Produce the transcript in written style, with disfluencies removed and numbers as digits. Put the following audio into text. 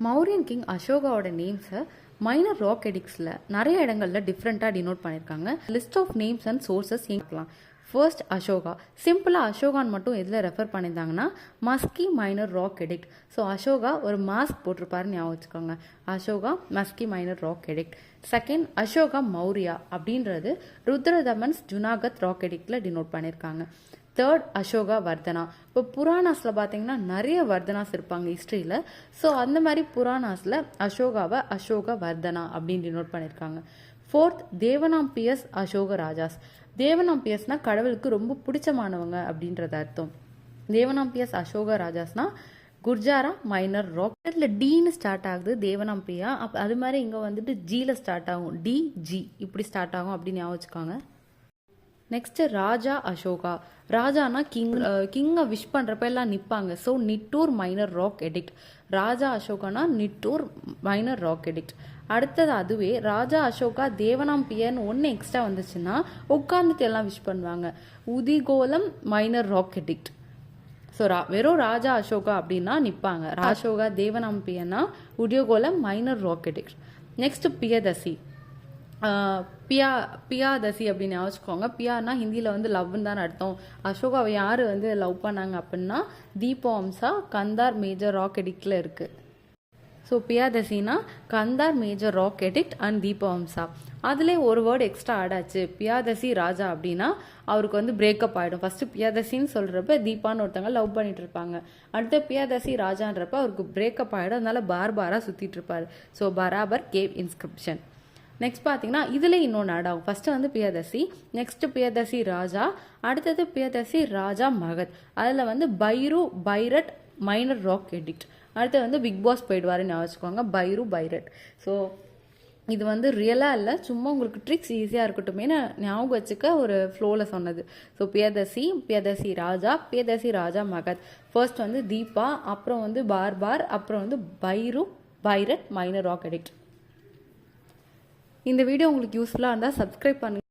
Mauryan king அசோகாவோட நேம்ஸை minor rock எடிக்ஸில் நிறைய இடங்களில் டிஃப்ரெண்ட்டாக டினோட் பண்ணியிருக்காங்க. List of names and sources பார்க்கலாம். ஃபர்ஸ்ட் அசோகா. சிம்பிளாக அசோகான்னு மட்டும் எதில் ரெஃபர் பண்ணியிருந்தாங்கன்னா Maski minor rock edict. So Ashoka ஒரு மாஸ்க் போட்டிருப்பாருன்னு ஞாபகம் வச்சுக்கோங்க. Ashoka Maski minor rock edict. Second Ashoka Maurya அப்படின்றது ருத்ரதமன்ஸ் ஜுனாகத் ராக் எடிக்டில் டினோட் பண்ணியிருக்காங்க. தேர்ட் அசோகா வர்தனா. இப்போ புராணாஸில் பார்த்தீங்கன்னா நிறைய வர்தனாஸ் இருப்பாங்க ஹிஸ்ட்ரியில். ஸோ அந்த மாதிரி புராணாஸில் அசோகாவை அசோக வர்தனா அப்படின்னு டினோட் பண்ணியிருக்காங்க. ஃபோர்த் தேவனாம்பியஸ் அசோக ராஜாஸ். தேவனாம்பியஸ்னால் கடவுளுக்கு ரொம்ப பிடிச்சமானவங்க அப்படின்றது அர்த்தம். தேவனாம்பியஸ் அசோக ராஜாஸ்னா குர்ஜாரா மைனர் ராக். இதில் டீன்னு ஸ்டார்ட் ஆகுது தேவனாம்பியா. அது மாதிரி இங்கே வந்துட்டு ஜியில் ஸ்டார்ட் ஆகும். டி ஜி இப்படி ஸ்டார்ட் ஆகும் அப்படின்னு ஞாபகம் வச்சுக்கோங்க. நெக்ஸ்ட் ராஜா அசோகா. ராஜானா கிங்கை விஷ் பண்ணுறப்ப எல்லாம் நிற்பாங்க. So Nittur minor rock edict. Raja அசோகானா நிட்டூர் மைனர் ராக் எடிக்ட். அடுத்தது அதுவே ராஜா அசோகா தேவனாம்பியன்னு ஒன்று எக்ஸ்ட்ரா வந்துச்சுன்னா உட்காந்துட்டு எல்லாம் விஷ் பண்ணுவாங்க. Udegolam minor rock edict. So வெறும் ராஜா அசோகா அப்படின்னா நிற்பாங்க. அசோகா தேவனாம்பியன்னா Udegolam minor rock edict. Next Piyadasi. Piyadasi அப்படின்னு யோசிச்சுக்கோங்க. பியானா ஹிந்தியில் வந்து லவ்னு தான் அர்த்தம். அசோகாவை யார் வந்து லவ் பண்ணாங்க அப்படின்னா தீபவம்சா கந்தார் மேஜர் ராக் எடிக்டில் இருக்குது. ஸோ பியாதசினா Kandahar major rock edict and Dipavamsa. அதுலேயே ஒரு வேர்டு எக்ஸ்ட்ரா ஆட் ஆச்சு. பியாதசி ராஜா அப்படின்னா அவருக்கு வந்து பிரேக்கப் ஆகிடும். ஃபஸ்ட்டு பியாதசின்னு சொல்கிறப்ப தீபான்னு ஒருத்தவங்க லவ் பண்ணிட்டு இருப்பாங்க. அடுத்து பியாதசி ராஜான்றப்ப அவருக்கு பிரேக்கப் ஆகிடும். அதனால பாராக சுற்றிட்டு இருப்பார். So Barabar cave inscription. Next பார்த்தீங்கன்னா இதில் இன்னொன்று ஆட் ஆகும். ஃபஸ்ட்டு வந்து பியதசி, நெக்ஸ்ட் பியதசி ராஜா, அடுத்தது பியதசி ராஜா மகத். அதில் வந்து பைரு பைரட் மைனர் ராக் எடிக்ட். அடுத்து வந்து பிக் பாஸ் போயிடுவாருன்னு வச்சுக்கோங்க. பைரு பைரட். ஸோ இது வந்து ரியலாக இல்லை, சும்மா உங்களுக்கு ட்ரிக்ஸ் ஈஸியாக இருக்கட்டுமே ஞாபகம் வச்சுக்க ஒரு ஃப்ளோவில் சொன்னது. ஸோ பியதசி ராஜா, பியதசி ராஜா மகத். ஃபர்ஸ்ட் வந்து தீபா, அப்புறம் வந்து பார், அப்புறம் வந்து பைரு பைரட் மைனர் ராக் எடிக்ட். இந்த வீடியோ உங்களுக்கு யூஸ்ஃபுல்லாக இருந்தால் சப்ஸ்கிரைப் பண்ணுங்கள்.